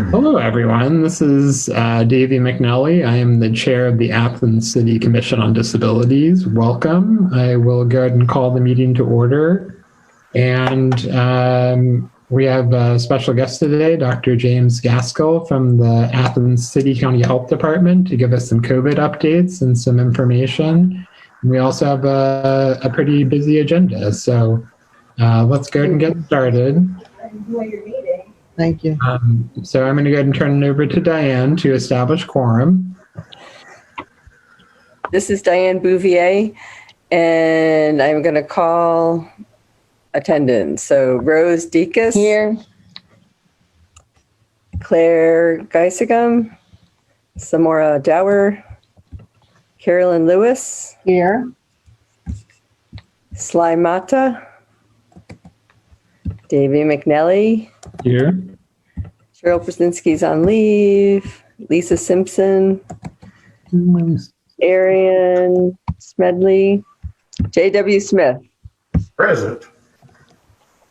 Hello, everyone. This is Davey McNally. I am the chair of the Athens City Commission on Disabilities. Welcome. I will go ahead and call the meeting to order. And we have a special guest today, Dr. James Gaskell from the Athens City County Health Department, to give us some COVID updates and some information. And we also have a pretty busy agenda. So let's go ahead and get started. Enjoy your meeting. Thank you. So I'm going to go ahead and turn it over to Diane to establish quorum. This is Diane Bouvier, and I'm going to call attendance. So Rose Dekas. Here. Claire Geisigam. Samora Dower. Carolyn Lewis. Here. Sly Mata. Davey McNally. Here. Cheryl Brzezinski's on leave. Lisa Simpson. Arian Smedley. J.W. Smith. Present.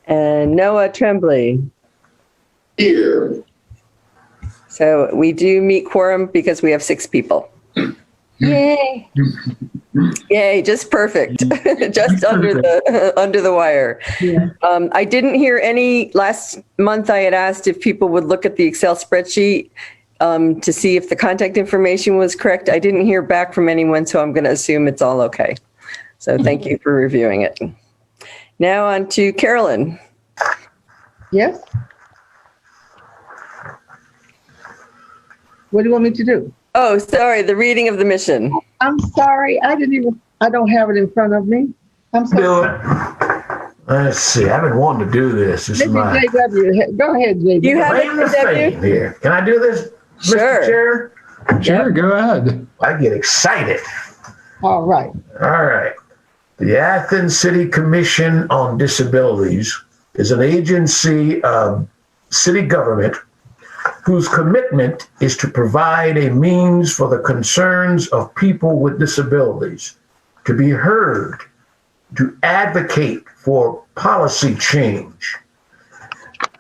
And Noah Tremblay. Here. So we do meet quorum because we have 6 people. Yay. Yay, just perfect. Just under the wire. Yeah. I didn't hear any last month. I had asked if people would look at the Excel spreadsheet to see if the contact information was correct. I didn't hear back from anyone, so I'm going to assume it's all okay. So thank you for reviewing it. Now on to Carolyn. Yes. What do you want me to do? Oh, sorry, the reading of the mission. I'm sorry. I don't have it in front of me. I'm sorry. Do it. Let's see. I've been wanting to do this. This is my JW. Go ahead, JW. You have claim to it, JW? fame here. Can I do this, Sure. Mr. Chair? Sure, go ahead. I get excited. All right. All right. The Athens City Commission on Disabilities is an agency of city government whose commitment is to provide a means for the concerns of people with disabilities to be heard, to advocate for policy change,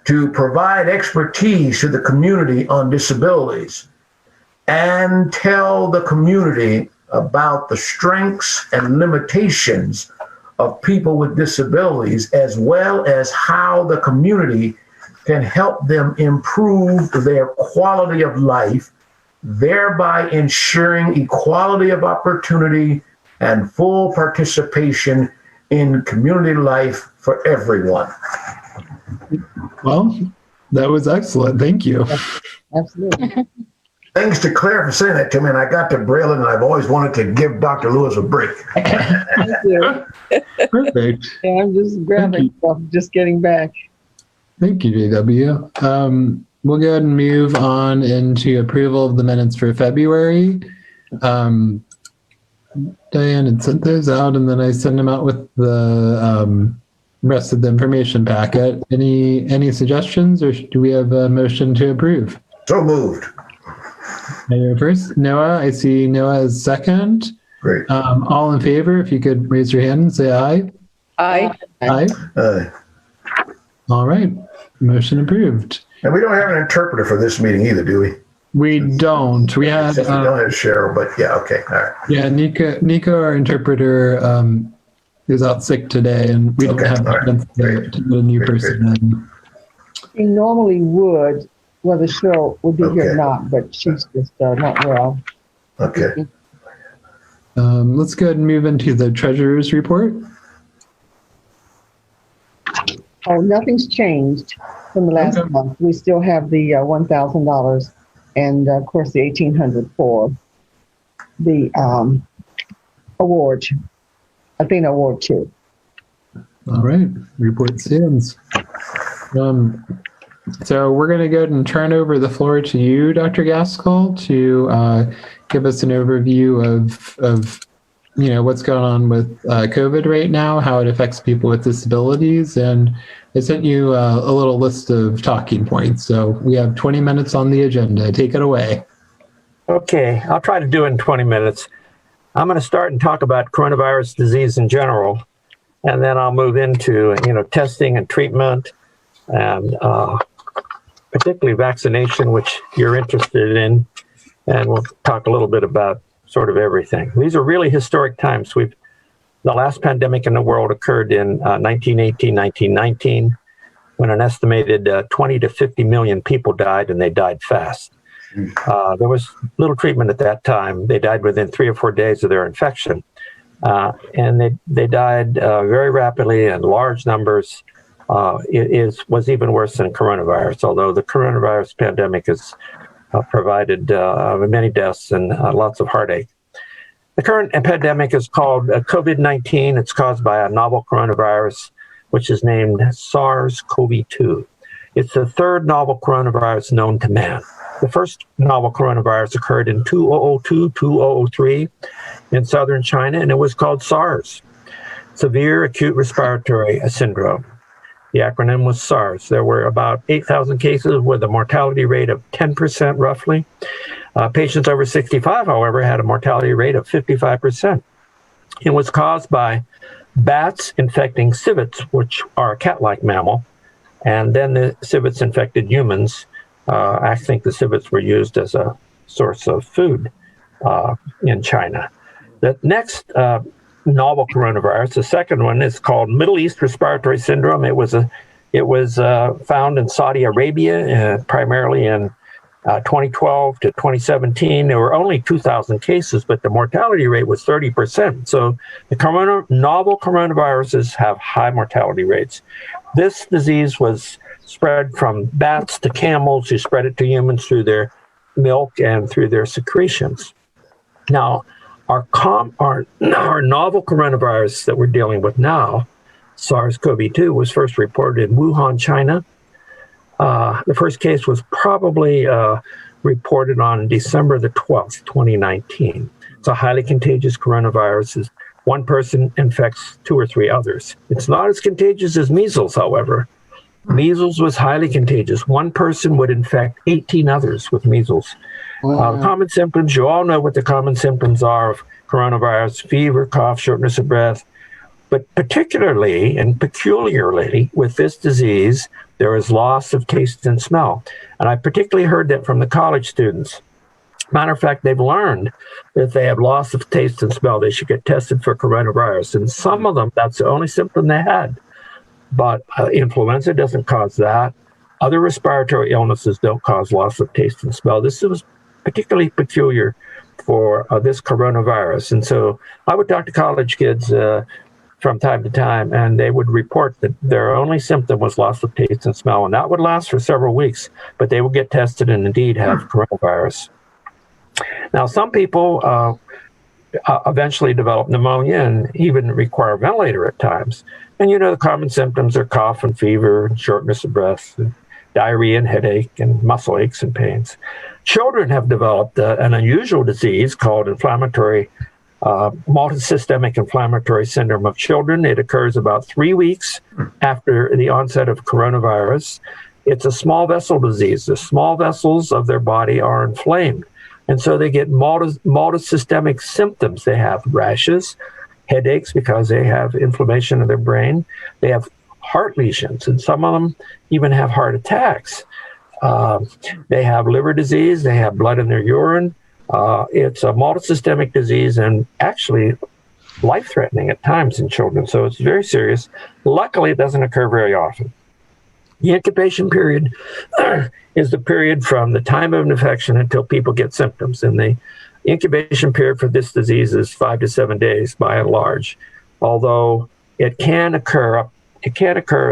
to provide expertise to the community on disabilities, and tell the community about the strengths and limitations of people with disabilities, as well as how the community can help them improve their quality of life, thereby ensuring equality of opportunity and full participation in community life for everyone. Well, that was excellent. Thank you. Absolutely. Thanks to Claire for saying that to me, and I got to Braille, and I've always wanted to give Dr. Lewis a break. Thank you. Perfect. Yeah, I'm just grabbing stuff, just getting back. Thank you, JW. We'll go ahead and move on into approval of the minutes for February. Diane had sent those out, and then I sent them out with the rest of the information packet. Any suggestions, or do we have a motion to approve? So moved. First, Noah. I see Noah as second. Great. All in favor, if you could raise your hand and say aye. Aye. Aye. All right. Motion approved. And we don't have an interpreter for this meeting either, do we? We don't. We had. We don't have Cheryl, but yeah, okay, all right. Yeah, Nico, our interpreter, is out sick today, and we don't have a chance to get a new person in. She normally would, whether Cheryl would be here or not, but she's just not well. Okay. Let's go ahead and move into the treasurer's report. Oh, nothing's changed from the last month. We still have the $1,000 and, of course, the $1,800 for the award, Athena Award 2. All right, report stands. So we're going to go ahead and turn over the floor to you, Dr. Gaskell, to give us an overview of what's going on with COVID right now, how it affects people with disabilities. And I sent you a little list of talking points. So we have 20 minutes on the agenda. Take it away. Okay, I'll try to do it in 20 minutes. I'm going to start and talk about coronavirus disease in general, and then I'll move into, testing and treatment and particularly vaccination, which you're interested in, and we'll talk a little bit about sort of everything. These are really historic times. The last pandemic in the world occurred in 1918, 1919, when an estimated 20 to 50 million people died, and they died fast. There was little treatment at that time. They died within 3 or 4 days of their infection. And they died very rapidly in large numbers. It was even worse than coronavirus, although the coronavirus pandemic has provided many deaths and lots of heartache. The current pandemic is called COVID-19. It's caused by a novel coronavirus, which is named SARS-CoV-2. It's the third novel coronavirus known to man. The first novel coronavirus occurred in 2002, 2003 in southern China, and it was called Sars, Severe Acute Respiratory Syndrome. The acronym was Sars. There were about 8,000 cases with a mortality rate of 10% roughly. Patients over 65, however, had a mortality rate of 55%. It was caused by bats infecting civets, which are a cat-like mammal, and then the civets infected humans. I think the civets were used as a source of food in China. The next novel coronavirus, the second one, is called Middle East Respiratory Syndrome. It was found in Saudi Arabia, primarily in 2012 to 2017. There were only 2,000 cases, but the mortality rate was 30%. So the novel coronaviruses have high mortality rates. This disease was spread from bats to camels, who spread it to humans through their milk and through their secretions. Now, our novel coronavirus that we're dealing with now, SARS-CoV-2, was first reported in Wuhan, China. The first case was probably reported on December the 12th, 2019. It's a highly contagious coronavirus. One person infects 2 or 3 others. It's not as contagious as measles, however. Measles was highly contagious. One person would infect 18 others with measles. The common symptoms, you all know what the common symptoms are of coronavirus: fever, cough, shortness of breath. But particularly and peculiarly with this disease, there is loss of taste and smell. And I particularly heard that from the college students. Matter of fact, they've learned that if they have loss of taste and smell, they should get tested for coronavirus. And some of them, that's the only symptom they had. But influenza doesn't cause that. Other respiratory illnesses don't cause loss of taste and smell. This was particularly peculiar for this coronavirus. And so I would talk to college kids from time to time, and they would report that their only symptom was loss of taste and smell. And that would last for several weeks, but they would get tested and indeed have coronavirus. Now, some people eventually develop pneumonia and even require a ventilator at times. And the common symptoms are cough and fever and shortness of breath and diarrhea and headache and muscle aches and pains. Children have developed an unusual disease called multisystemic inflammatory syndrome of children. It occurs about 3 weeks after the onset of coronavirus. It's a small vessel disease. The small vessels of their body are inflamed. And so they get multisystemic symptoms. They have rashes, headaches because they have inflammation of their brain. They have heart lesions, and some of them even have heart attacks. They have liver disease. They have blood in their urine. It's a multisystemic disease and actually life-threatening at times in children. So it's very serious. Luckily, it doesn't occur very often. The incubation period is the period from the time of infection until people get symptoms. And the incubation period for this disease is 5 to 7 days by and large, although it can occur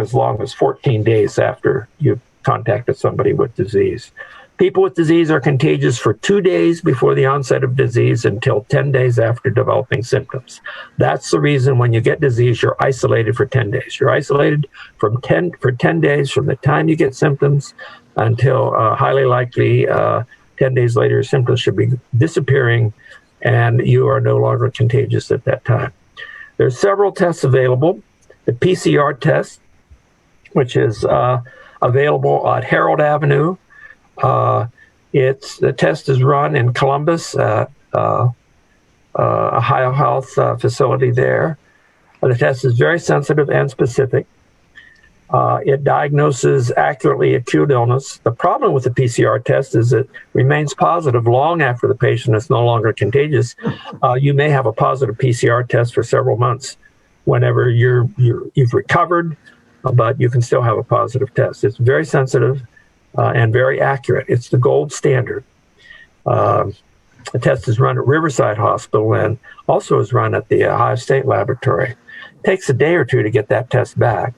as long as 14 days after you've contacted somebody with disease. People with disease are contagious for 2 days before the onset of disease until 10 days after developing symptoms. That's the reason when you get disease, you're isolated for 10 days. You're isolated for 10 days from the time you get symptoms until highly likely 10 days later, symptoms should be disappearing and you are no longer contagious at that time. There's several tests available. The PCR test, which is available at Harold Avenue. The test is run in Columbus, Ohio Health facility there. The test is very sensitive and specific. It diagnoses accurately acute illness. The problem with the PCR test is it remains positive long after the patient is no longer contagious. You may have a positive PCR test for several months whenever you've recovered, but you can still have a positive test. It's very sensitive and very accurate. It's the gold standard. The test is run at Riverside Hospital and also is run at the Ohio State Laboratory. It takes a day or two to get that test back.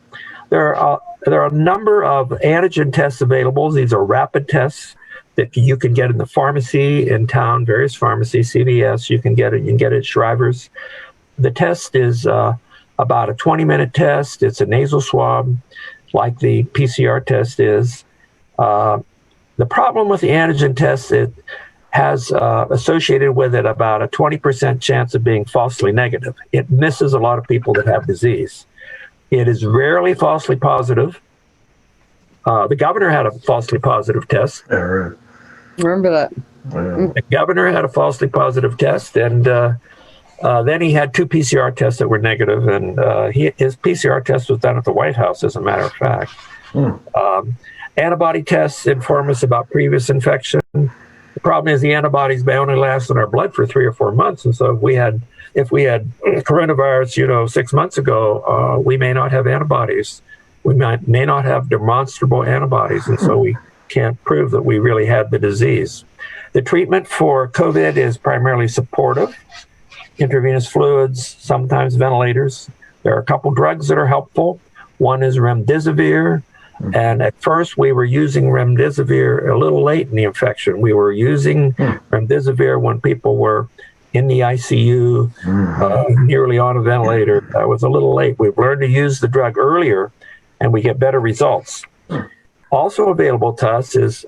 There are a number of antigen tests available. These are rapid tests that you can get in the pharmacy in town, various pharmacies, CVS. You can get it at Shriver's. The test is about a 20-minute test. It's a nasal swab, like the PCR test is. The problem with the antigen test, it has associated with it about a 20% chance of being falsely negative. It misses a lot of people that have disease. It is rarely falsely positive. The governor had a falsely positive test. Yeah, right. Remember that. Yeah. The governor had a falsely positive test, and then he had 2 PCR tests that were negative, and his PCR test was done at the White House, as a matter of fact. Antibody tests inform us about previous infection. The problem is the antibodies may only last in our blood for 3 or 4 months, and so if we had coronavirus, 6 months ago, we may not have antibodies. We may not have demonstrable antibodies, and so we can't prove that we really had the disease. The treatment for COVID is primarily supportive, intravenous fluids, sometimes ventilators. There are a couple drugs that are helpful. One is remdesivir, and at first we were using remdesivir a little late in the infection. We were using remdesivir when people were in the ICU, nearly on a ventilator. That was a little late. We've learned to use the drug earlier, and we get better results. Also available to us is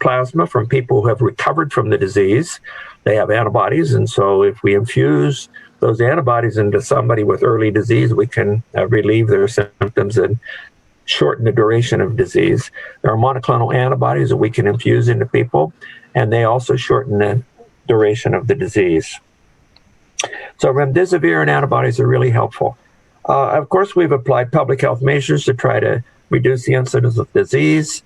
plasma from people who have recovered from the disease. They have antibodies, and so if we infuse those antibodies into somebody with early disease, we can relieve their symptoms and shorten the duration of disease. There are monoclonal antibodies that we can infuse into people, and they also shorten the duration of the disease. So remdesivir and antibodies are really helpful. Of course, we've applied public health measures to try to reduce the incidence of disease.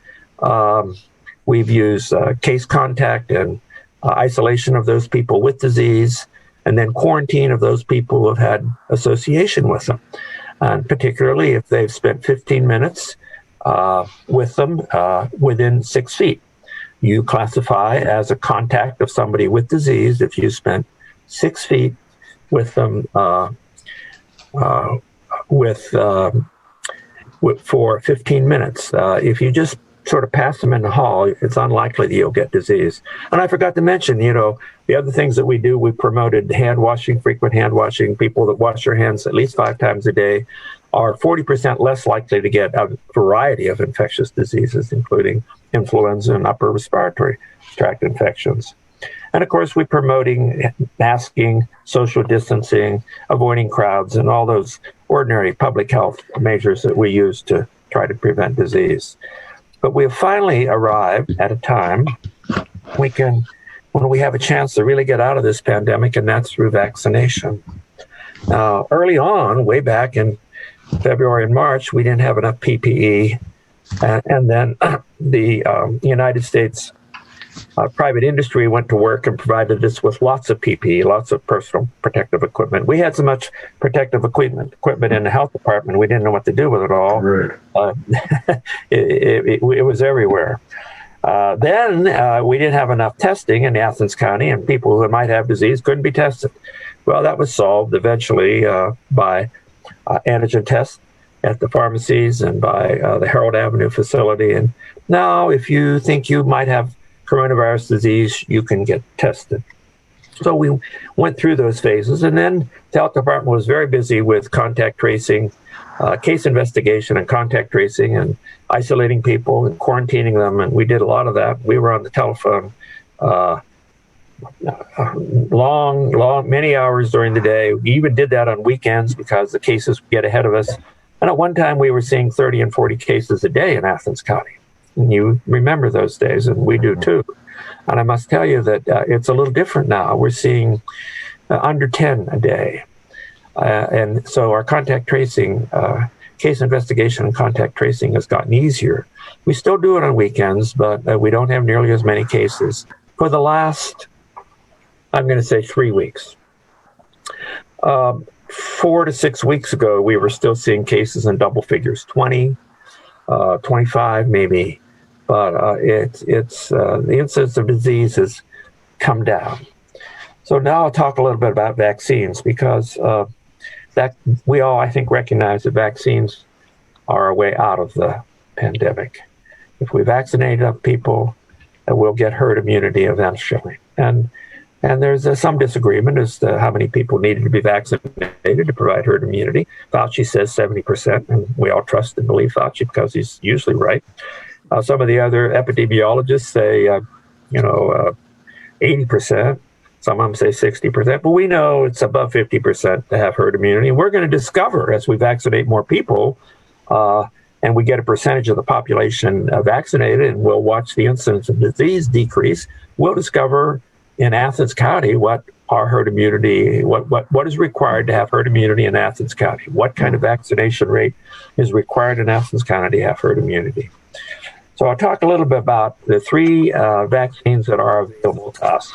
We've used case contact and isolation of those people with disease, and then quarantine of those people who have had association with them. And particularly if they've spent 15 minutes with them within 6 feet. You classify as a contact of somebody with disease if you spent 6 feet with them for 15 minutes. If you just sort of pass them in the hall, it's unlikely that you'll get disease. And I forgot to mention, the other things that we do, we promoted hand washing, frequent hand washing. People that wash their hands at least 5 times a day are 40% less likely to get a variety of infectious diseases, including influenza and upper respiratory tract infections. And of course, we're promoting masking, social distancing, avoiding crowds, and all those ordinary public health measures that we use to try to prevent disease. But we have finally arrived at a time when we have a chance to really get out of this pandemic, and that's through vaccination. Now, early on, way back in February and March, we didn't have enough PPE. And then the United States private industry went to work and provided us with lots of PPE, lots of personal protective equipment. We had so much protective equipment in the health department, we didn't know what to do with it all. Right. It was everywhere. Then we didn't have enough testing in Athens County, and people who might have disease couldn't be tested. Well, that was solved eventually by antigen tests at the pharmacies and by the Harold Avenue facility. And now, if you think you might have coronavirus disease, you can get tested. So we went through those phases, and then the health department was very busy with contact tracing, case investigation and contact tracing, and isolating people and quarantining them. And we did a lot of that. We were on the telephone many hours during the day. We even did that on weekends because the cases would get ahead of us. And at one time, we were seeing 30 and 40 cases a day in Athens County. And you remember those days, and we do too. And I must tell you that it's a little different now. We're seeing under 10 a day. And so our contact tracing case investigation and contact tracing has gotten easier. We still do it on weekends, but we don't have nearly as many cases. For the last, I'm going to say 3 weeks. 4 to 6 weeks ago, we were still seeing cases in double figures, 20, 25 maybe. But the incidence of disease has come down. So now I'll talk a little bit about vaccines, because that we all, I think, recognize that vaccines are our way out of the pandemic. If we vaccinate enough people, we'll get herd immunity eventually. And there's some disagreement as to how many people needed to be vaccinated to provide herd immunity. Fauci says 70%, and we all trust and believe Fauci because he's usually right. Some of the other epidemiologists say, 80%. Some of them say 60%, but we know it's above 50% to have herd immunity. And we're going to discover, as we vaccinate more people, and we get a percentage of the population vaccinated, and we'll watch the incidence of disease decrease, we'll discover in Athens County what our herd immunity, what is required to have herd immunity in Athens County. What kind of vaccination rate is required in Athens County to have herd immunity? So I'll talk a little bit about the 3 vaccines that are available to us.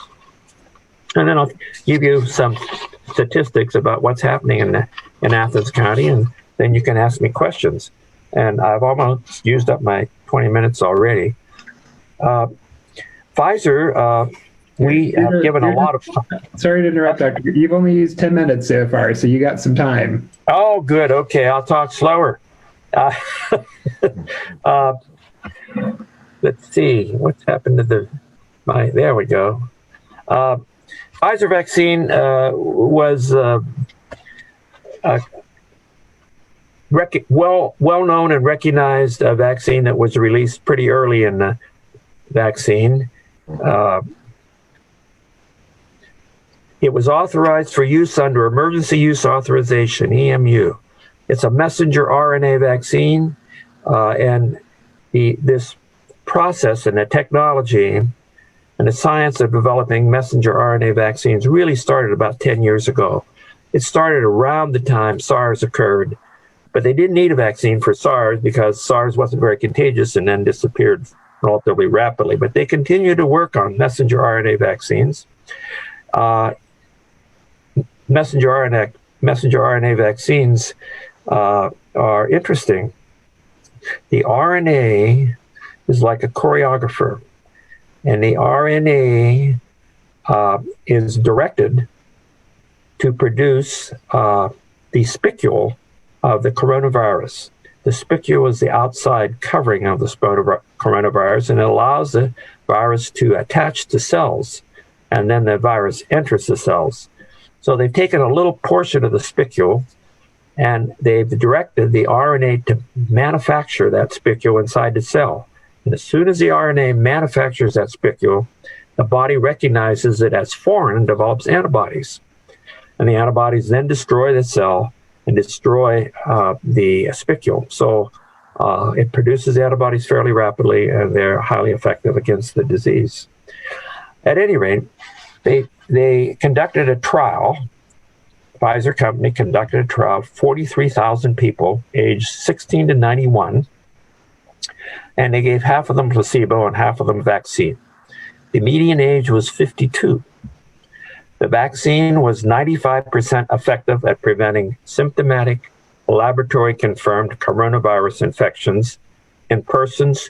And then I'll give you some statistics about what's happening in Athens County, and then you can ask me questions. And I've almost used up my 20 minutes already. Pfizer, we have given a lot of... Sorry to interrupt, Doctor. You've only used 10 minutes so far, so you got some time. Oh, good. Okay, I'll talk slower. Let's see, what's happened to there we go. Pfizer vaccine was well-known and recognized vaccine that was released pretty early in the vaccine. It was authorized for use under Emergency Use Authorization, EMU. It's a messenger RNA vaccine, and this process and the technology and the science of developing messenger RNA vaccines really started about 10 years ago. It started around the time SARS occurred, but they didn't need a vaccine for SARS because SARS wasn't very contagious and then disappeared relatively rapidly. But they continue to work on messenger RNA vaccines. Messenger RNA vaccines are interesting. The RNA is like a choreographer, and the RNA is directed to produce the spicule of the coronavirus. The spicule is the outside covering of the coronavirus, and it allows the virus to attach to cells, and then the virus enters the cells. So they've taken a little portion of the spicule, and they've directed the RNA to manufacture that spicule inside the cell. And as soon as the RNA manufactures that spicule, the body recognizes it as foreign and develops antibodies. And the antibodies then destroy the cell and destroy the spicule. So it produces antibodies fairly rapidly, and they're highly effective against the disease. At any rate, they conducted a trial. Pfizer company conducted a trial of 43,000 people aged 16 to 91, and they gave half of them placebo and half of them vaccine. The median age was 52. The vaccine was 95% effective at preventing symptomatic, laboratory-confirmed coronavirus infections in persons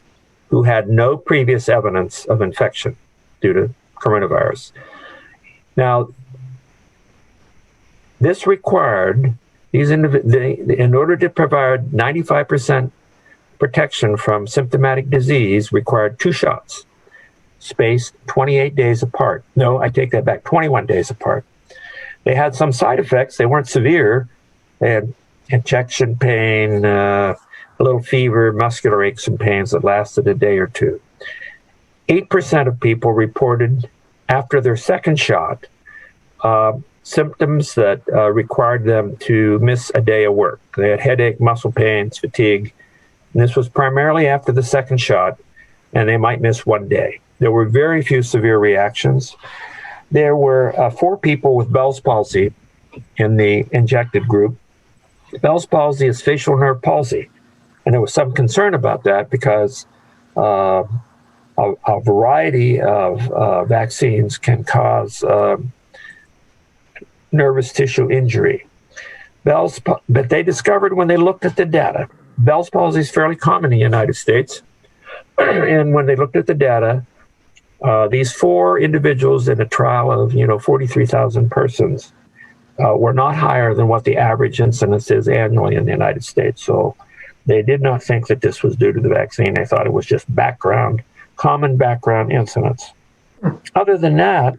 who had no previous evidence of infection due to coronavirus. Now, this required in order to provide 95% protection from symptomatic disease, required 2 shots, spaced 28 days apart. No, I take that back, 21 days apart. They had some side effects. They weren't severe. They had injection pain, a little fever, muscular aches and pains that lasted a day or two. 8% of people reported after their second shot symptoms that required them to miss a day of work. They had headache, muscle pains, fatigue. And this was primarily after the second shot, and they might miss 1 day. There were very few severe reactions. There were 4 people with Bell's palsy in the injected group, Bell's palsy is facial nerve palsy. And there was some concern about that because a variety of vaccines can cause nervous tissue injury. But they discovered when they looked at the data, Bell's palsy is fairly common in the United States. And when they looked at the data, these 4 individuals in a trial of 43,000 persons were not higher than what the average incidence is annually in the United States. So they did not think that this was due to the vaccine. They thought it was just common background incidence. Other than that,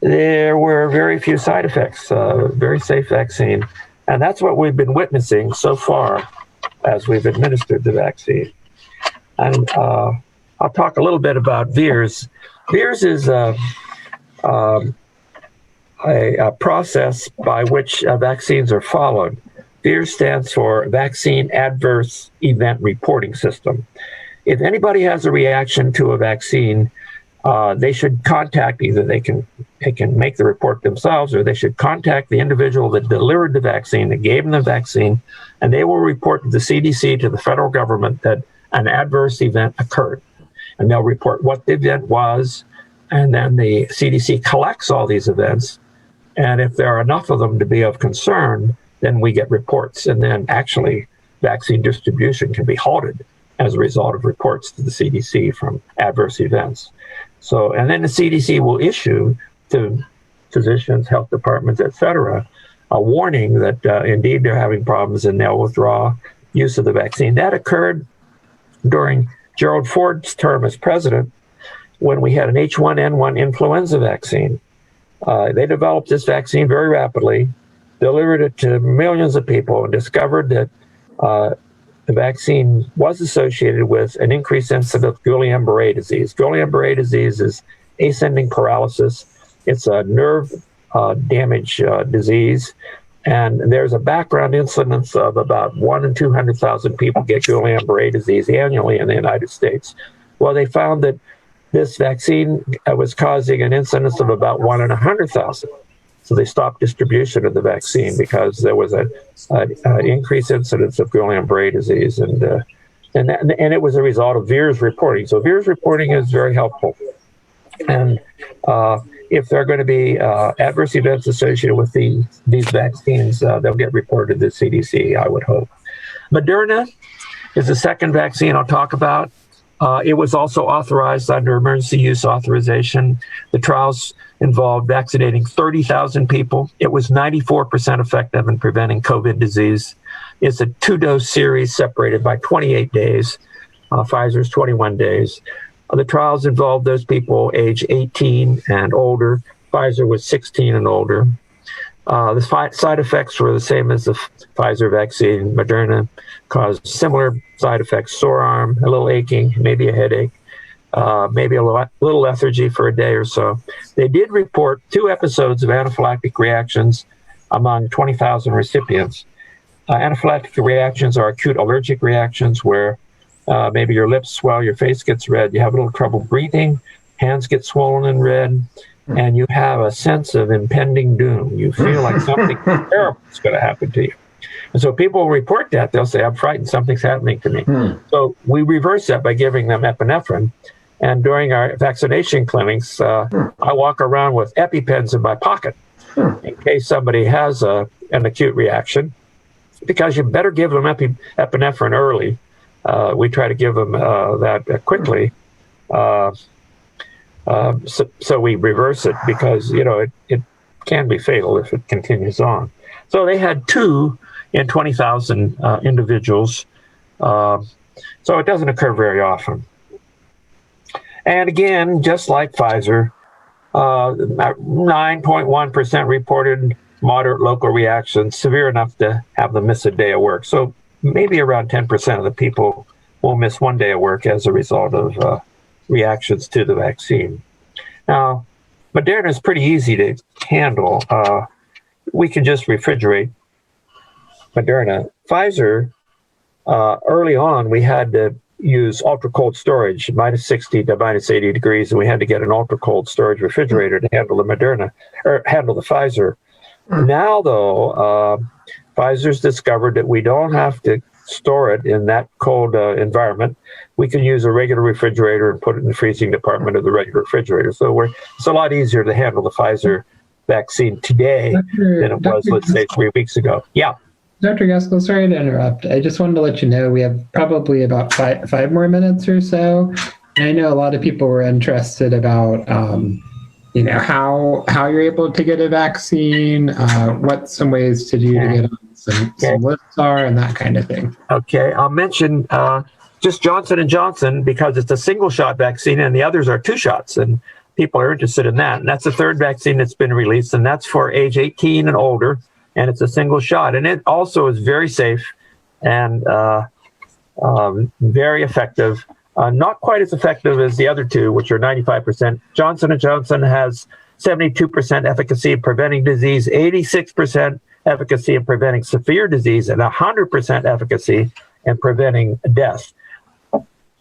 there were very few side effects, very safe vaccine. And that's what we've been witnessing so far as we've administered the vaccine. And I'll talk a little bit about VAERS. VAERS is a process by which vaccines are followed. VAERS stands for Vaccine Adverse Event Reporting System. If anybody has a reaction to a vaccine, they should contact, either they can make the report themselves, or they should contact the individual that delivered the vaccine, that gave them the vaccine, and they will report to the CDC, to the federal government, that an adverse event occurred. And they'll report what the event was, and then the CDC collects all these events. And if there are enough of them to be of concern, then we get reports. And then actually vaccine distribution can be halted as a result of reports to the CDC from adverse events. So, and then the CDC will issue to physicians, health departments, et cetera, a warning that indeed they're having problems, and they'll withdraw use of the vaccine. That occurred during Gerald Ford's term as president, when we had an H1N1 influenza vaccine. They developed this vaccine very rapidly, delivered it to millions of people, and discovered that the vaccine was associated with an increased incidence of Guillain-Barré disease. Guillain-Barré disease is ascending paralysis. It's a nerve damage disease. And there's a background incidence of about 1 in 200,000 people get Guillain-Barré disease annually in the United States. Well, they found that this vaccine was causing an incidence of about 1 in 100,000. So they stopped distribution of the vaccine because there was an increased incidence of Guillain-Barré disease, and it was a result of VAERS reporting. So VAERS reporting is very helpful. And if there are going to be adverse events associated with these vaccines, they'll get reported to the CDC, I would hope. Moderna is the second vaccine I'll talk about. It was also authorized under emergency use authorization. The trials involved vaccinating 30,000 people. It was 94% effective in preventing COVID disease. It's a 2-dose series separated by 28 days. Pfizer's 21 days. The trials involved those people age 18 and older. Pfizer was 16 and older. The side effects were the same as the Pfizer vaccine. Moderna caused similar side effects: sore arm, a little aching, maybe a headache, maybe a little lethargy for a day or so. They did report 2 episodes of anaphylactic reactions among 20,000 recipients. Anaphylactic reactions are acute allergic reactions where maybe your lips swell, your face gets red, you have a little trouble breathing, hands get swollen and red, and you have a sense of impending doom. You feel like something terrible is going to happen to you. And so people report that. They'll say, I'm frightened, something's happening to me. So we reverse that by giving them epinephrine. And during our vaccination clinics, I walk around with EpiPens in my pocket in case somebody has an acute reaction, because you better give them epinephrine early. We try to give them that quickly. So we reverse it because, it can be fatal if it continues on. So they had 2 in 20,000 individuals. So it doesn't occur very often. And again, just like Pfizer, 9.1% reported moderate local reactions, severe enough to have them miss a day of work. So maybe around 10% of the people will miss 1 day of work as a result of reactions to the vaccine. Now, Moderna is pretty easy to handle. We can just refrigerate Moderna. Pfizer, early on, we had to use ultra-cold storage, minus 60 to minus 80 degrees, and we had to get an ultra-cold storage refrigerator to handle the Pfizer. Now, though, Pfizer's discovered that we don't have to store it in that cold environment. We can use a regular refrigerator and put it in the freezing department of the regular refrigerator. So it's a lot easier to handle the Pfizer vaccine today than it was, let's say, 3 weeks ago. Yeah. Dr. Gaskell, sorry to interrupt. I just wanted to let you know we have probably about five more minutes or so. And I know a lot of people were interested about, how you're able to get a vaccine, what some ways to do to get on some lists are, and that kind of thing. Okay, I'll mention just Johnson & Johnson because it's a single shot vaccine and the others are 2 shots, and people are interested in that. And that's the 3rd vaccine that's been released, and that's for age 18 and older, and it's a single shot. And it also is very safe and very effective. Not quite as effective as the other 2, which are 95%. Johnson & Johnson has 72% efficacy in preventing disease, 86% efficacy in preventing severe disease, and 100% efficacy in preventing death.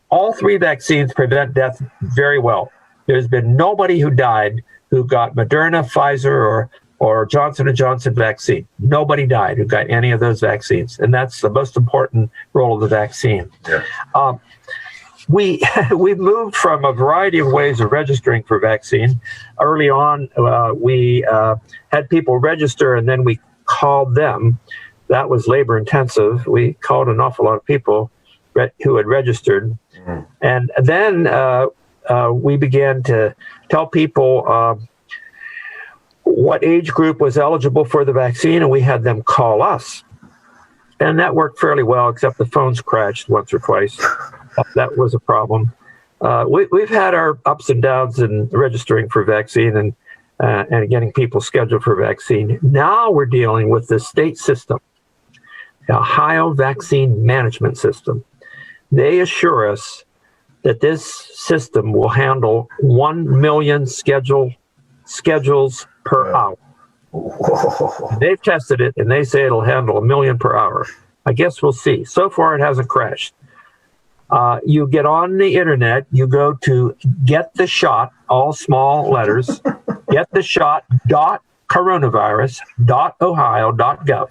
All 3 vaccines prevent death very well. There's been nobody who died who got Moderna, Pfizer, or Johnson & Johnson vaccine. Nobody died who got any of those vaccines, and that's the most important role of the vaccine. Yeah. We've moved from a variety of ways of registering for vaccine. Early on, we had people register and then we called them. That was labor intensive. We called an awful lot of people who had registered. Mm. And then we began to tell people what age group was eligible for the vaccine, and we had them call us. And that worked fairly well, except the phones crashed once or twice. That was a problem. We've had our ups and downs in registering for vaccine and getting people scheduled for vaccine. Now we're dealing with the state system, the Ohio Vaccine Management System. They assure us that this system will handle 1 million schedules per hour. They've tested it, and they say it'll handle 1 million per hour. I guess we'll see. So far, it hasn't crashed. You get on the internet, you go to Get the Shot, all small letters, gettheshot.coronavirus.ohio.gov.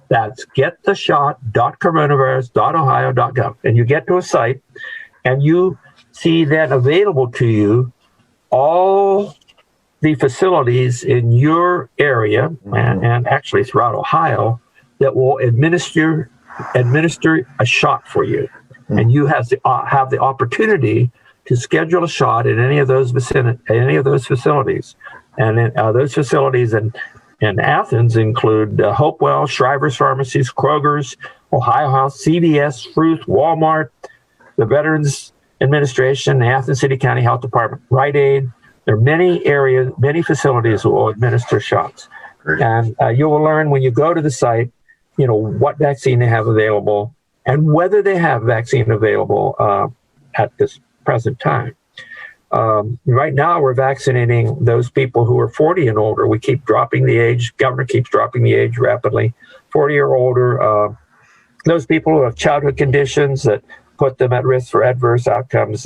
That's gettheshot.coronavirus.ohio.gov. And you get to a site, and you see then available to you all the facilities in your area, and actually throughout Ohio, that will administer a shot for you. And you have the opportunity to schedule a shot in any of those facilities. And those facilities in Athens include Hopewell, Shriver's Pharmacies, Kroger's, Ohio House, CVS, Fruth, Walmart, the Veterans Administration, the Athens City County Health Department, Rite Aid. There are many facilities that will administer shots. Great. And you will learn when you go to the site, what vaccine they have available and whether they have vaccine available at this present time. Right now, we're vaccinating those people who are 40 and older. We keep dropping the age. Governor keeps dropping the age rapidly. 40 or older. Those people who have childhood conditions that put them at risk for adverse outcomes,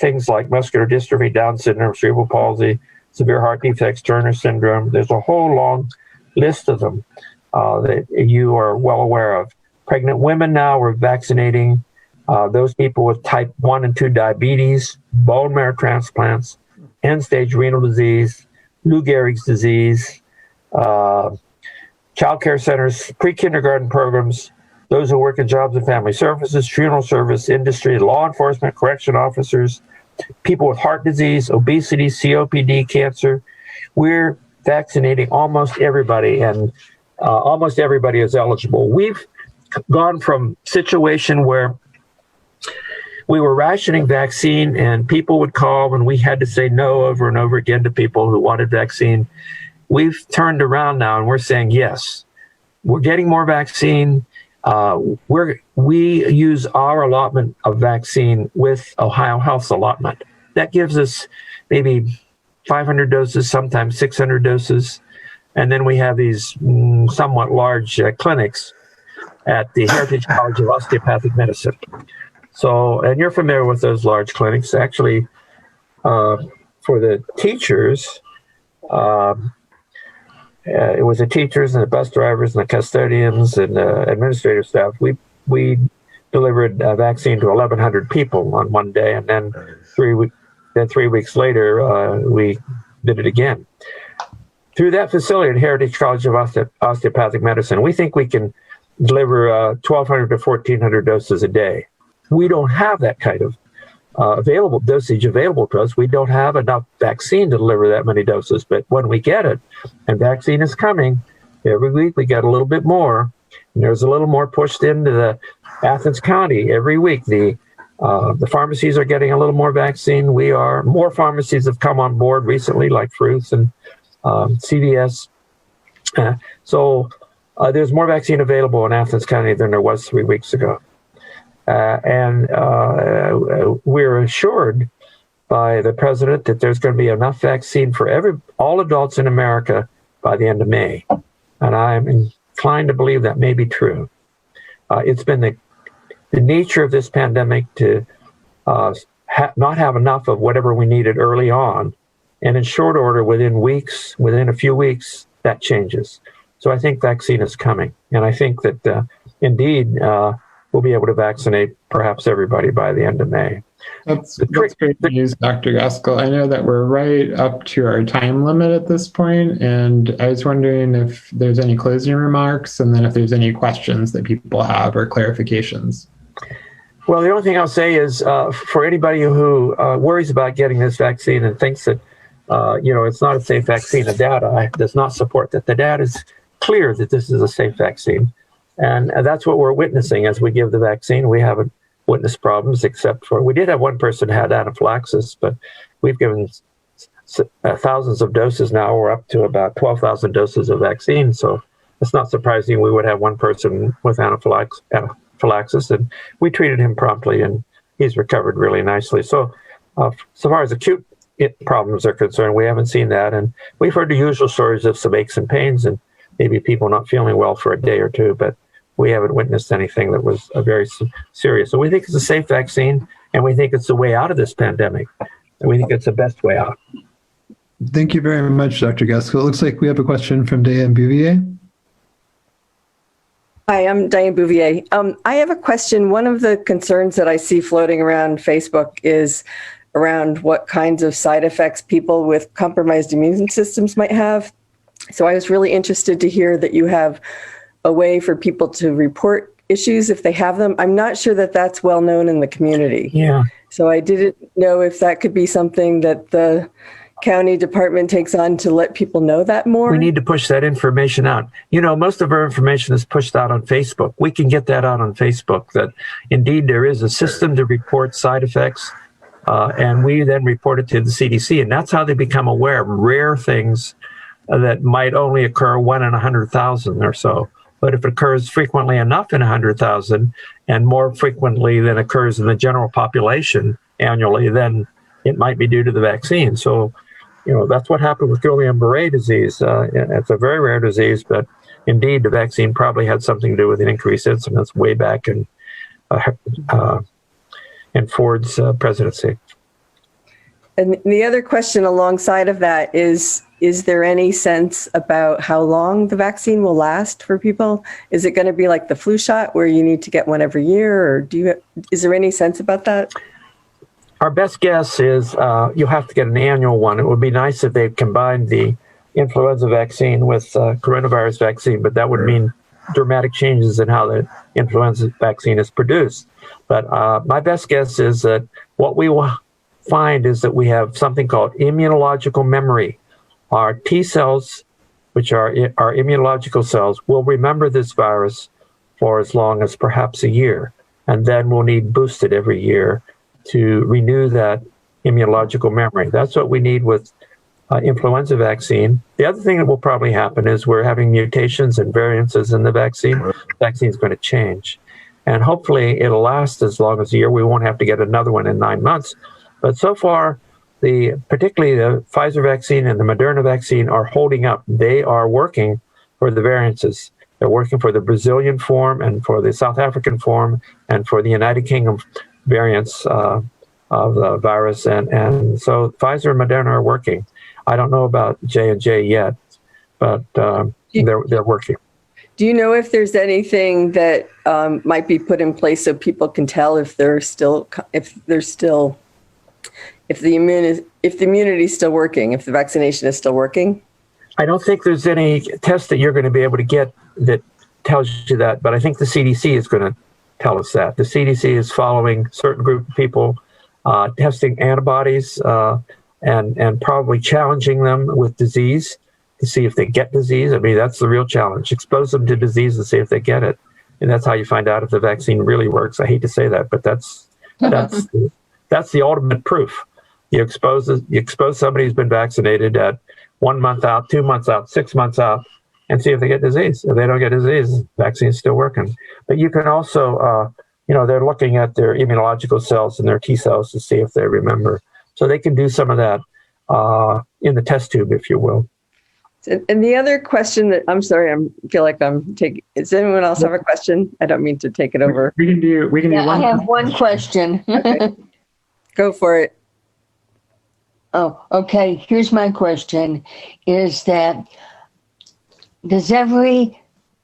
things like muscular dystrophy, Down syndrome, cerebral palsy, severe heart defects, Turner syndrome. There's a whole long list of them that you are well aware of. Pregnant women now, we're vaccinating those people with type 1 and 2 diabetes, bone marrow transplants, end-stage renal disease, Lou Gehrig's disease, child care centers, pre-kindergarten programs, those who work in jobs and family services, funeral service, industry, law enforcement, correction officers, people with heart disease, obesity, COPD, cancer. We're vaccinating almost everybody, and almost everybody is eligible. We've gone from a situation where we were rationing vaccine and people would call and we had to say no over and over again to people who wanted vaccine. We've turned around now and we're saying yes. We're getting more vaccine. We use our allotment of vaccine with Ohio Health's allotment. That gives us maybe 500 doses, sometimes 600 doses. And then we have these somewhat large clinics at the Heritage College of Osteopathic Medicine. So, and you're familiar with those large clinics. Actually, for the teachers, it was the teachers and the bus drivers and the custodians and administrative staff. We delivered a vaccine to 1,100 people on one day, and then 3 weeks later, we did it again. Through that facility at Heritage College of Osteopathic Medicine, we think we can deliver 1,200 to 1,400 doses a day. We don't have that kind of dosage available to us. We don't have enough vaccine to deliver that many doses, but when we get it, and vaccine is coming, every week we get a little bit more, and there's a little more pushed into the Athens County every week. The pharmacies are getting a little more vaccine. More pharmacies have come on board recently, like Fruits and CVS. So there's more vaccine available in Athens County than there was 3 weeks ago. And we're assured by the president that there's going to be enough vaccine for all adults in America by the end of May. And I'm inclined to believe that may be true. It's been the nature of this pandemic to not have enough of whatever we needed early on. And in short order, within a few weeks, that changes. So I think vaccine is coming. And I think that indeed, we'll be able to vaccinate perhaps everybody by the end of May. That's great news, Dr. Gaskell. I know that we're right up to our time limit at this point, and I was wondering if there's any closing remarks, and then if there's any questions that people have or clarifications. Well, the only thing I'll say is for anybody who worries about getting this vaccine and thinks that it's not a safe vaccine, the data does not support that. The data is clear that this is a safe vaccine. And that's what we're witnessing as we give the vaccine. We haven't witnessed problems except for, we did have one person who had anaphylaxis, but we've given thousands of doses now. We're up to about 12,000 doses of vaccine. So it's not surprising we would have one person with anaphylaxis, and we treated him promptly and he's recovered really nicely. So so far as acute problems are concerned, we haven't seen that. And we've heard the usual stories of some aches and pains and maybe people not feeling well for a day or two, but we haven't witnessed anything that was very serious. So we think it's a safe vaccine, and we think it's the way out of this pandemic, and we think it's the best way out. Thank you very much, Dr. Gaskell. It looks like we have a question from Diane Bouvier. Hi, I'm Diane Bouvier. I have a question. One of the concerns that I see floating around Facebook is around what kinds of side effects people with compromised immune systems might have. So I was really interested to hear that you have a way for people to report issues if they have them. I'm not sure that that's well known in the community. Yeah. So I didn't know if that could be something that the county department takes on to let people know that more. We need to push that information out. Most of our information is pushed out on Facebook. We can get that out on Facebook, that indeed there is a system to report side effects, and we then report it to the CDC. And that's how they become aware of rare things that might only occur 1 in 100,000 or so. But if it occurs frequently enough in 100,000 and more frequently than occurs in the general population annually, then it might be due to the vaccine. So, that's what happened with Guillain-Barré disease. It's a very rare disease, but indeed the vaccine probably had something to do with an increased incidence way back in Ford's presidency. And the other question alongside of that is there any sense about how long the vaccine will last for people? Is it going to be like the flu shot where you need to get one every year, or is there any sense about that? Our best guess is you'll have to get an annual one. It would be nice if they combined the influenza vaccine with coronavirus vaccine, but that would mean dramatic changes in how the influenza vaccine is produced. But my best guess is that what we will find is that we have something called immunological memory. Our T cells, which are our immunological cells, will remember this virus for as long as perhaps a year, and then we'll need boosted every year to renew that immunological memory. That's what we need with influenza vaccine. The other thing that will probably happen is we're having mutations and variances in the vaccine. The vaccine is going to change, and hopefully it'll last as long as a year. We won't have to get another one in 9 months. But so far, particularly the Pfizer vaccine and the Moderna vaccine are holding up. They are working for the variances. They're working for the Brazilian form and for the South African form and for the United Kingdom variants of the virus. And so Pfizer and Moderna are working. I don't know about J&J yet, but they're working. Do you know if there's anything that might be put in place so people can tell if the immunity is still working, if the vaccination is still working? I don't think there's any test that you're going to be able to get that tells you that, but I think the CDC is going to tell us that. The CDC is following certain group of people, testing antibodies and probably challenging them with disease to see if they get disease. I mean, that's the real challenge. Expose them to disease and see if they get it. And that's how you find out if the vaccine really works. I hate to say that, but that's the ultimate proof. You expose somebody who's been vaccinated at 1 month out, 2 months out, 6 months out, and see if they get disease. If they don't get disease, the vaccine's still working. But you can also, they're looking at their immunological cells and their T cells to see if they remember. So they can do some of that in the test tube, if you will. And the other question that feel like I'm taking, does anyone else have a question? I don't mean to take it over. We can do Yeah, one. I have one question. Okay. Go for it. Oh, okay. Here's my question is that does every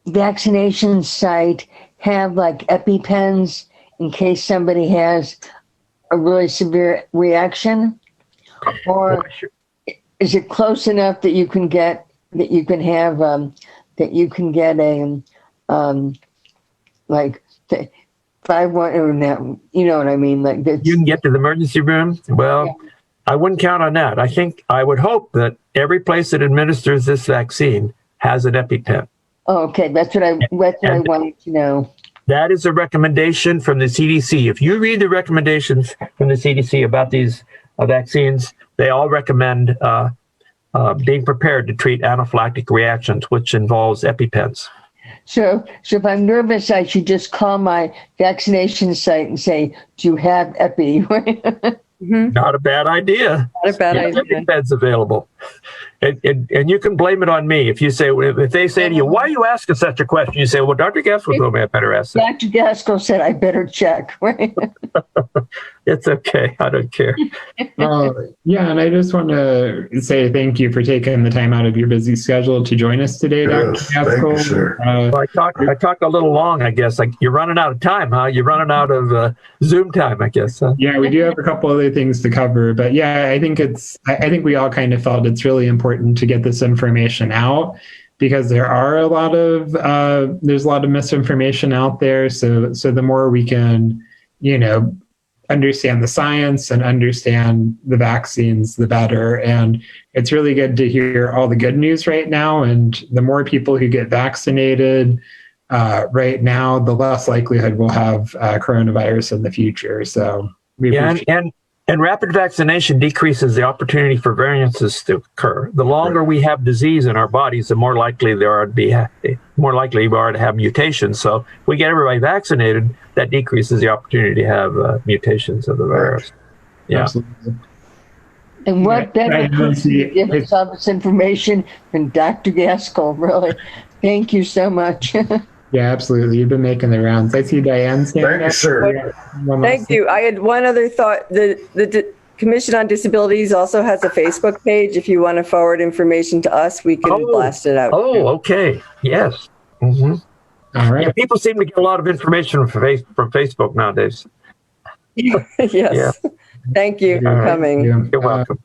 vaccination site have like EpiPens in case somebody has a really severe reaction? Or is it close enough that you can get a like 5-1 or that, you know what I mean? Like you can get to the emergency room. Well, yeah. I wouldn't count on that. I would hope that every place that administers this vaccine has an EpiPen. Oh, okay. That's what I wanted to know. That is a recommendation from the CDC. If you read the recommendations from the CDC about these vaccines, they all recommend being prepared to treat anaphylactic reactions, which involves EpiPens. So if I'm nervous, I should just call my vaccination site and say, "Do you have Epi?" Mm-hmm. Not a bad idea. Not a bad idea. EpiPens available, and you can blame it on me if you say if they say to you, "Why are you asking such a question?" You say, "Well, Dr. Gaskell told me I better ask that." Dr. Gaskell said I better check. Right? It's okay. I don't care. Yeah, and I just want to say thank you for taking the time out of your busy schedule to join us today, Dr. Gaskell. Thank you, sir. Well, I talked a little long, I guess. Like you're running out of time, huh? You're running out of Zoom time, I guess. Huh? Yeah, we do have a couple other things to cover, but yeah, I think we all kind of felt it's really important to get this information out because there's a lot of misinformation out there. So the more we can, understand the science and understand the vaccines, the better. And it's really good to hear all the good news right now. And the more people who get vaccinated right now, the less likelihood we'll have coronavirus in the future. So and rapid vaccination decreases the opportunity for variances to occur. The longer we have disease in our bodies, the more likely we are to have mutations. So if we get everybody vaccinated, that decreases the opportunity to have mutations of the virus. Yeah. Absolutely. And what better person to give us all this information than Dr. Gaskell, really. Thank you so much. Yeah, absolutely. You've been making the rounds. I see Diane standing Thank you, sir. Thank you. I had one other thought. The Commission on Disabilities also has a Facebook page. If you want to forward information to us, we can blast it out. Oh, okay. Yes. Mm-hmm. All right. Yeah, people seem to get a lot of information from Facebook nowadays. Yes. Yeah. Thank you for coming. You're welcome.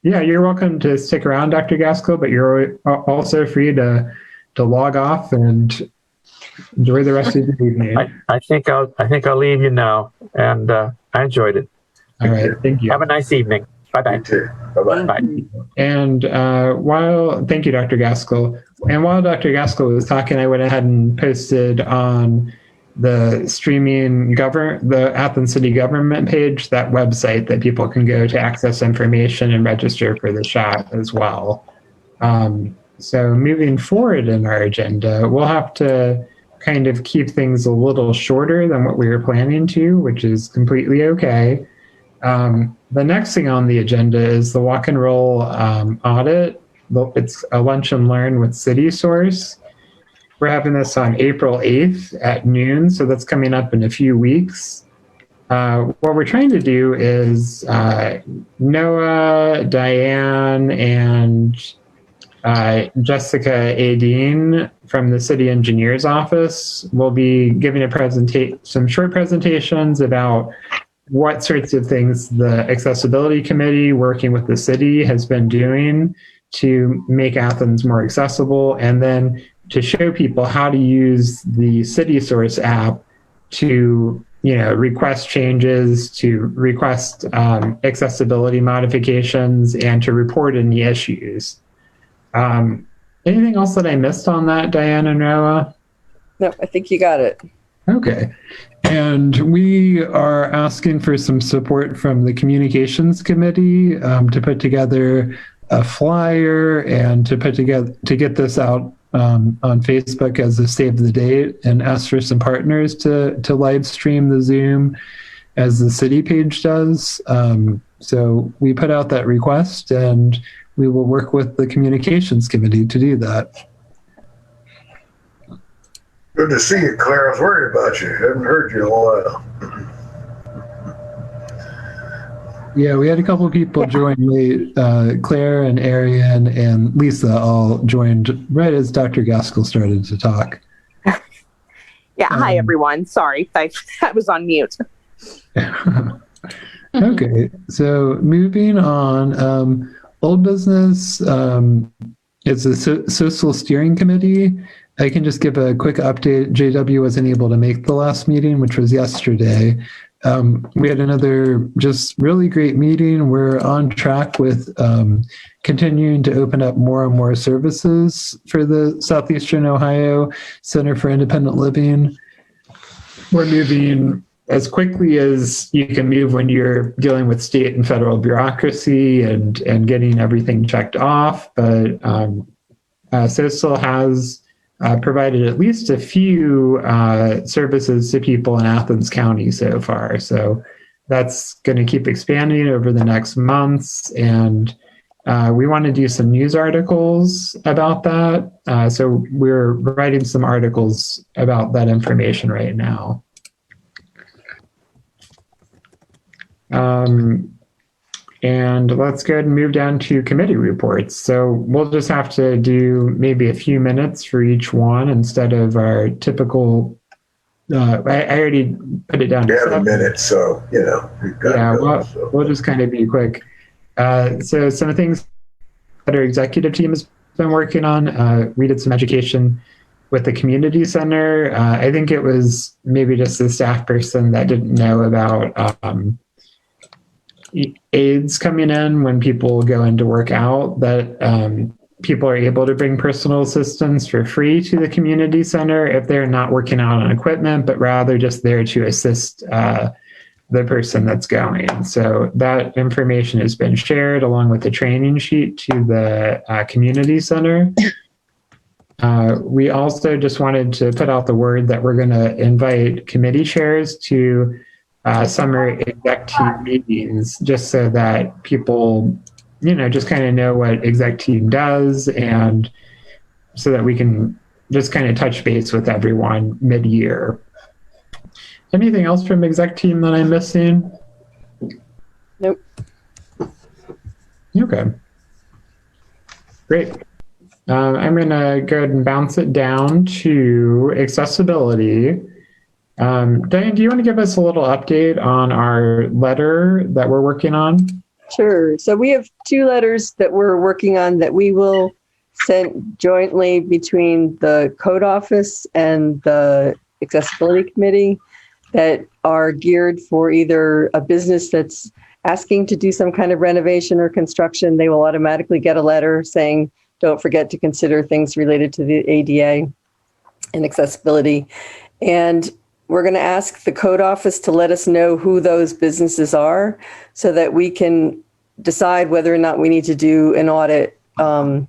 Yeah, you're welcome to stick around, Dr. Gaskell, but you're also free to log off and enjoy the rest of the evening. I think I'll leave you now, and I enjoyed it. All right, thank you. Have a nice evening. Bye-bye. Bye-bye. Bye. And thank you, Dr. Gaskell. And while Dr. Gaskell was talking, I went ahead and posted on the the Athens City Government page, that website that people can go to access information and register for the shot as well. So moving forward in our agenda, we'll have to kind of keep things a little shorter than what we were planning to, which is completely okay. The next thing on the agenda is the walk and roll audit. It's a lunch and learn with City Source. We're having this on April 8th at noon, so that's coming up in a few weeks. What we're trying to do is Noah, Diane, and Jessica Adine from the city engineer's office will be giving some short presentations about what sorts of things the accessibility committee working with the city has been doing to make Athens more accessible, and then to show people how to use the City Source app to request changes, to request accessibility modifications, and to report any issues. Anything else that I missed on that, Diane and Noah? No, I think you got it. Okay. And we are asking for some support from the communications committee to put together a flyer and to get this out on Facebook as a save the date, and ask for some partners to live stream the Zoom as the city page does. So we put out that request, and we will work with the communications committee to do that. Good to see you, Claire. I was worried about you. Haven't heard you in a while. Yeah, we had a couple of people join late. Claire and Arian and Lisa all joined right as Dr. Gaskell started to talk. Yeah, hi everyone. Sorry, I was on mute. Okay, so moving on. Old business is the social steering committee. I can just give a quick update. JW wasn't able to make the last meeting, which was yesterday. We had another just really great meeting. We're on track with continuing to open up more and more services for the Southeastern Ohio Center for Independent Living. We're moving as quickly as you can move when you're dealing with state and federal bureaucracy and getting everything checked off. But Social has provided at least a few services to people in Athens County so far. So that's going to keep expanding over the next months. And we want to do some news articles about that. So we're writing some articles about that information right now. And let's go ahead and move down to committee reports. So we'll just have to do maybe a few minutes for each one instead of our typical, I already put it down. We have a minute, so, we've got yeah, to go, so. We'll just kind of be quick. So some of the things that our executive team has been working on, we did some education with the community center. I think it was maybe just a staff person that didn't know about aids coming in when people go in to work out, that people are able to bring personal assistants for free to the community center if they're not working out on equipment, but rather just there to assist the person that's going. So that information has been shared along with the training sheet to the community center. We also just wanted to put out the word that we're going to invite committee chairs to summer exec team meetings, just so that people, just kind of know what exec team does, and so that we can just kind of touch base with everyone mid-year. Anything else from exec team that I'm missing? Nope. Okay. Great. I'm going to go ahead and bounce it down to accessibility. Diane, do you want to give us a little update on our letter that we're working on? Sure. So we have 2 letters that we're working on that we will send jointly between the code office and the accessibility committee that are geared for either a business that's asking to do some kind of renovation or construction. They will automatically get a letter saying, don't forget to consider things related to the ADA and accessibility. And we're going to ask the code office to let us know who those businesses are so that we can decide whether or not we need to do an audit to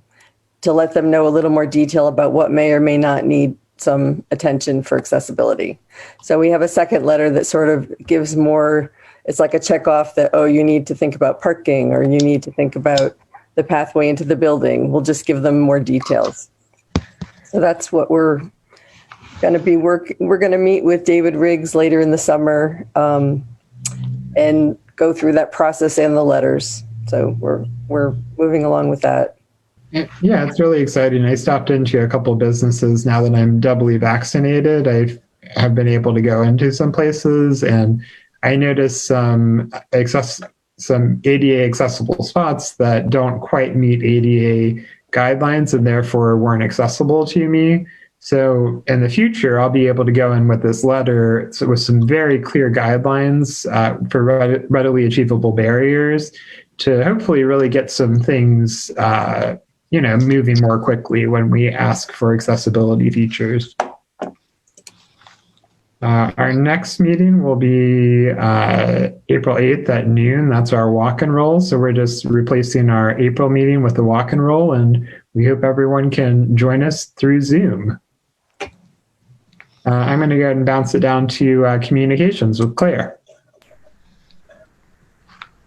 let them know a little more detail about what may or may not need some attention for accessibility. So we have a second letter that sort of gives more, it's like a check off that, oh, you need to think about parking or you need to think about the pathway into the building. We'll just give them more details. So that's what we're going to be we're going to meet with David Riggs later in the summer and go through that process and the letters. So we're moving along with that. Yeah, it's really exciting. I stopped into a couple of businesses now that I'm doubly vaccinated. I have been able to go into some places, and I noticed some ADA accessible spots that don't quite meet ADA guidelines and therefore weren't accessible to me. So in the future, I'll be able to go in with this letter with some very clear guidelines for readily achievable barriers to hopefully really get some things moving more quickly when we ask for accessibility features. Our next meeting will be April 8th at noon. That's our walk and roll. So we're just replacing our April meeting with the walk and roll, and we hope everyone can join us through Zoom. I'm going to go ahead and bounce it down to communications with Claire.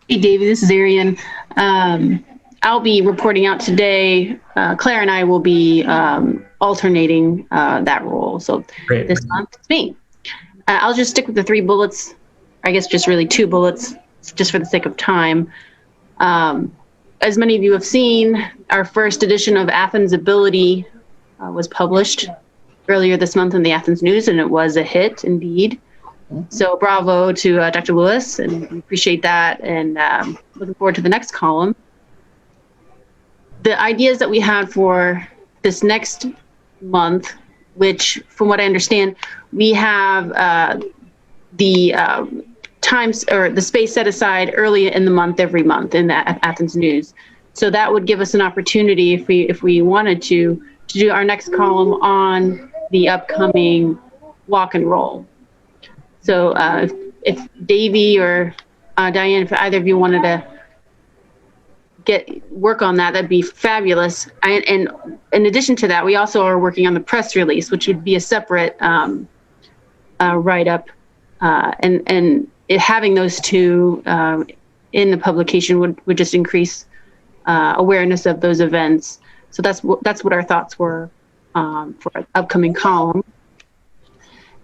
Hey, Davey, this is Arian. I'll be reporting out today. Claire and I will be alternating that role. So Great. This month it's me. I'll just stick with the 3 bullets. I guess just really 2 bullets, just for the sake of time. As many of you have seen, our first edition of Athens Ability was published earlier this month in the Athens News, and it was a hit indeed. So bravo to Dr. Lewis, and we appreciate that, and looking forward to the next column. The ideas that we had for this next month, which from what I understand, we have the times or the space set aside early in the month every month in the Athens News. So that would give us an opportunity if we wanted to do our next column on the upcoming walk and roll. So if Davey or Diane, if either of you wanted to work on that, that'd be fabulous. And in addition to that, we also are working on the press release, which would be a separate write-up. And having those 2 in the publication would just increase awareness of those events. So that's what our thoughts were for an upcoming column.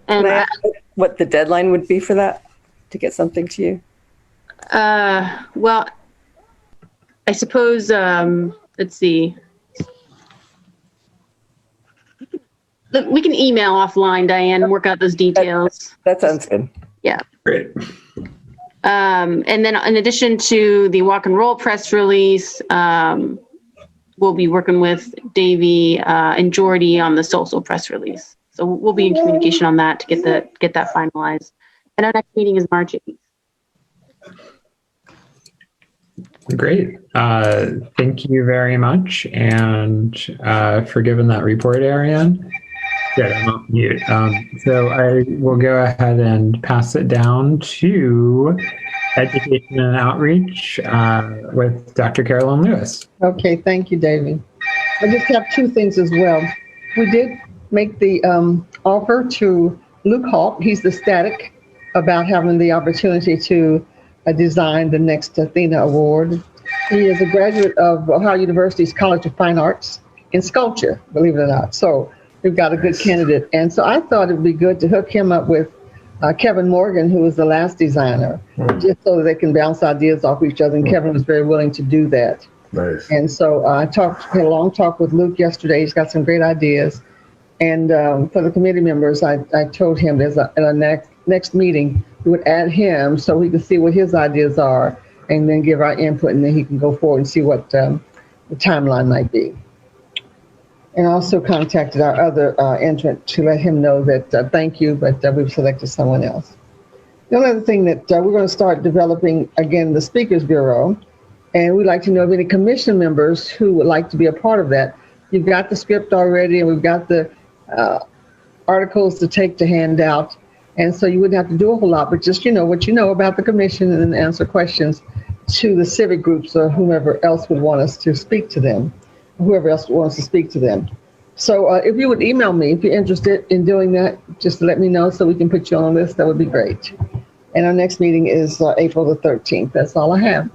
And Can I ask what the deadline would be for that, to get something to you? Well, I suppose, let's see. We can email offline, Diane, and work out those details. That sounds good. Yeah. Great. And then in addition to the walk and roll press release, we'll be working with Davey and Jordy on the social press release. So we'll be in communication on that to get that finalized. And our next meeting is March 8th. Great. Thank you very much, and for giving that report, Ariane. Good, I'm off mute. So I will go ahead and pass it down to Education and Outreach with Dr. Carolyn Lewis. Okay, thank you, Davey. I just have 2 things as well. We did make the offer to Luke Hawk. He's the static about having the opportunity to design the next Athena Award. He is a graduate of Ohio University's College of Fine Arts in sculpture, believe it or not. So we've got a good candidate. And so I thought it would be good to hook him up with Kevin Morgan, who was the last designer, just so that they can bounce ideas off each other. And Kevin was very willing to do that. Nice. And so I had a long talk with Luke yesterday. He's got some great ideas. And for the committee members, I told him there's at our next meeting, we would add him so we can see what his ideas are and then give our input, and then he can go forward and see what the timeline might be. And also contacted our other entrant to let him know that thank you, but we've selected someone else. The only other thing that we're going to start developing, again, the Speakers Bureau, and we'd like to know of any commission members who would like to be a part of that. You've got the script already, and we've got the articles to take to hand out. And so you wouldn't have to do a whole lot, but just, what you know about the commission, and then answer questions to the civic groups or whomever else would want us to speak to them, whoever else wants to speak to them. So if you would email me, if you're interested in doing that, just let me know so we can put you on the list. That would be great. And our next meeting is April the 13th. That's all I have.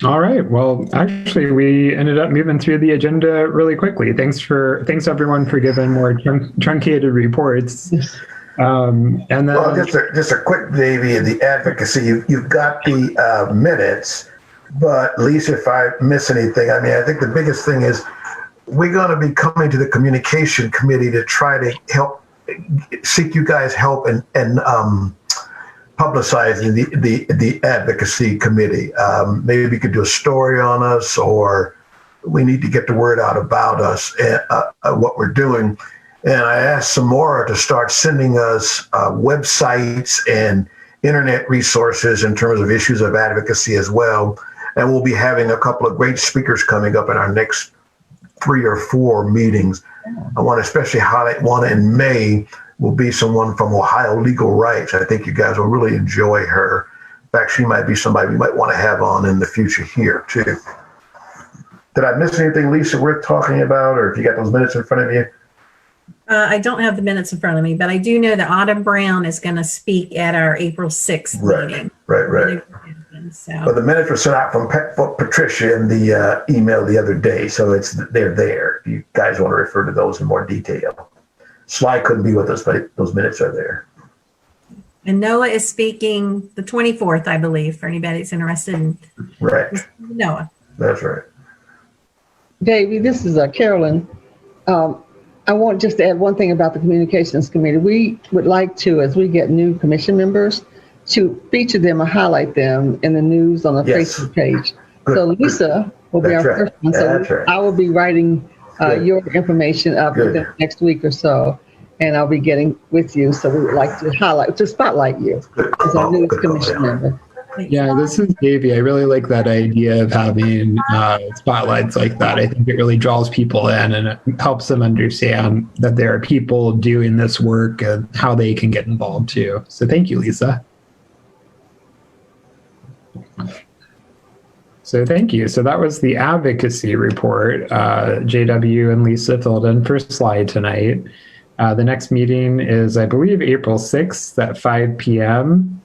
All right. Well, actually, we ended up moving through the agenda really quickly. Thanks everyone for giving more truncated reports. And then, Well, just a quick, Davey, the advocacy. You've got the minutes, but Lisa, if I miss anything, I mean, I think the biggest thing is we're going to be coming to the communication committee to try to seek you guys' help and publicizing the advocacy committee. Maybe we could do a story on us, or we need to get the word out about us and what we're doing. And I asked Samora to start sending us websites and internet resources in terms of issues of advocacy as well. And we'll be having a couple of great speakers coming up in our next 3 or 4 meetings. I want to especially highlight one in May will be someone from Ohio Legal Rights. I think you guys will really enjoy her. In fact, she might be somebody we might want to have on in the future here too. Did I miss anything, Lisa, worth talking about, or if you got those minutes in front of you? I don't have the minutes in front of me, but I do know that Autumn Brown is going to speak at our April 6th meeting. Right. So. Well, the minutes were sent out from Patricia in the email the other day, so they're there. If you guys want to refer to those in more detail. Sly couldn't be with us, but those minutes are there. And Noah is speaking the 24th, I believe, for anybody that's interested in Noah. That's right. Davey, this is Carolyn. I want just to add one thing about the communications committee. We would like to, as we get new commission members, to feature them or highlight them in the news on the Facebook page. Good. So Lisa will be our first one. So I will be writing your information up within the next week or so, and I'll be getting with you. So we would like to spotlight you as our newest commission member. Yeah, this is Davey. I really like that idea of having spotlights like that. I think it really draws people in, and it helps them understand that there are people doing this work and how they can get involved too. So thank you, Lisa. So thank you. So that was the advocacy report. JW and Lisa filled in for slide tonight. The next meeting is, I believe, April 6th at 5 p.m.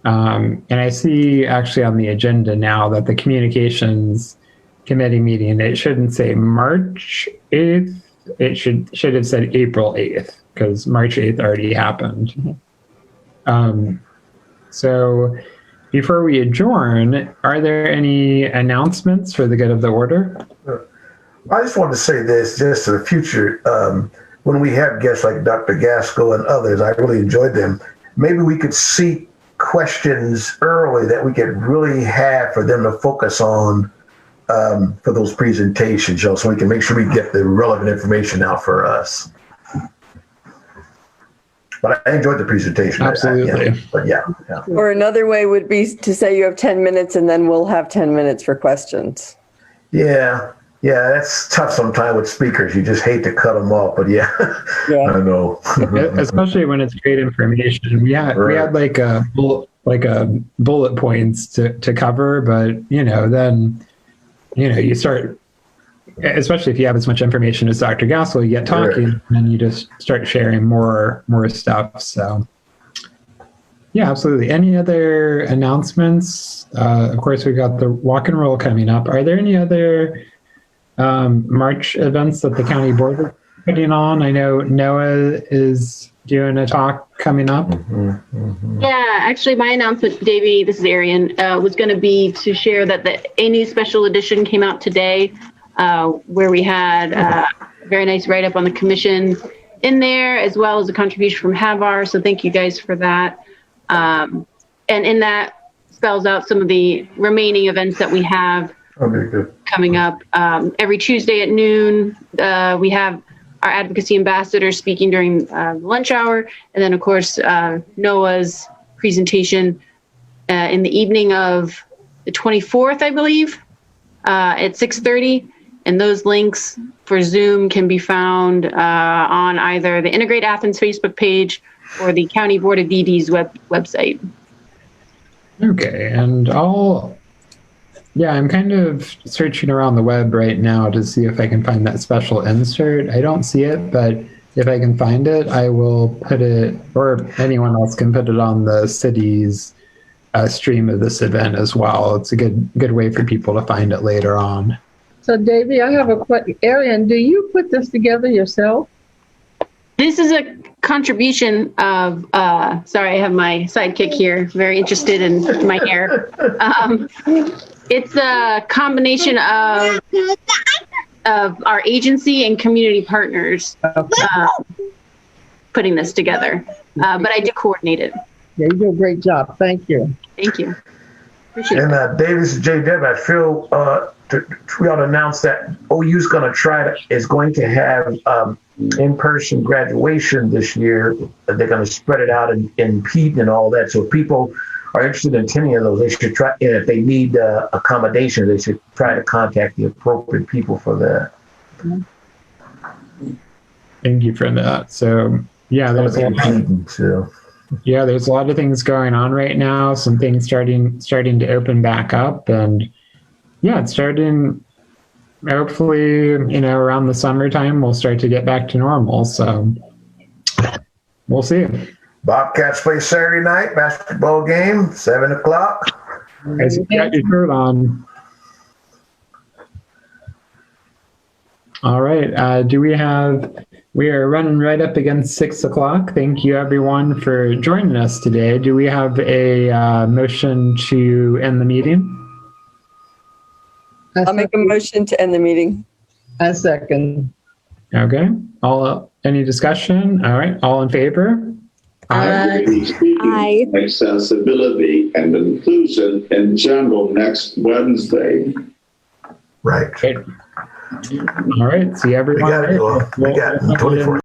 And I see actually on the agenda now that the communications committee meeting, it shouldn't say March 8th. It should have said April 8th because March 8th already happened. So before we adjourn, are there any announcements for the good of the order? I just wanted to say this just for the future. When we have guests like Dr. Gaskell and others, I really enjoyed them. Maybe we could seek questions early that we could really have for them to focus on for those presentations, so we can make sure we get the relevant information out for us. But I enjoyed the presentation. Absolutely. Yeah. Or another way would be to say you have 10 minutes and then we'll have 10 minutes for questions. Yeah, that's tough sometimes with speakers. You just hate to cut them off, but yeah. I know. Especially when it's great information. We had like a bullet points to cover, but then you start, especially if you have as much information as Dr. Gaskell, you get talking and then you just start sharing more stuff. So yeah, absolutely. Any other announcements? Of course, we got the walk and roll coming up. Are there any other March events that the county board is putting on? I know Noah is doing a talk coming up. Yeah, actually my announcement, Davey, this is Arian, was going to be to share that the A News special edition came out today, where we had a very nice write-up on the commission in there, as well as a contribution from Havar. So thank you guys for that. And in that spells out some of the remaining events that we have coming up. Every Tuesday at noon, we have our advocacy ambassador speaking during the lunch hour. And then, of course, Noah's presentation in the evening of the 24th, I believe, at 6:30. And those links for Zoom can be found on either the Integrate Athens Facebook page or the County Board of DD's website. Okay, and I'm kind of searching around the web right now to see if I can find that special insert. I don't see it, but if I can find it, I will put it, or anyone else can put it on the city's stream of this event as well. It's a good way for people to find it later on. So, Davey, I have a question. Arian, do you put this together yourself? This is a contribution of, sorry, I have my sidekick here, very interested in my hair. It's a combination of our agency and community partners putting this together. But I do coordinate it. Yeah, you do a great job. Thank you. Thank you. Appreciate it. And Davis, J. Deb, I feel we ought to announce that OU's is going to have in-person graduation this year. They're going to spread it out in Pete and all that. So if people are interested in attending those, they should try. And if they need accommodation, they should try to contact the appropriate people for that. Thank you for that. So yeah, there's a lot of things going on right now. Some things starting to open back up, and yeah, it's starting. Hopefully, around the summertime, we'll start to get back to normal. So we'll see. Bobcats play Saturday night basketball game, 7:00. Guys, you got your shirt on. All right. We are running right up against 6:00. Thank you everyone for joining us today. Do we have a motion to end the meeting? I'll make a motion to end the meeting. I second. Okay. Any discussion? All right. All in favor? Aye. Accessibility and inclusion in general next Wednesday. Right. All right. See everyone. We got it. 24.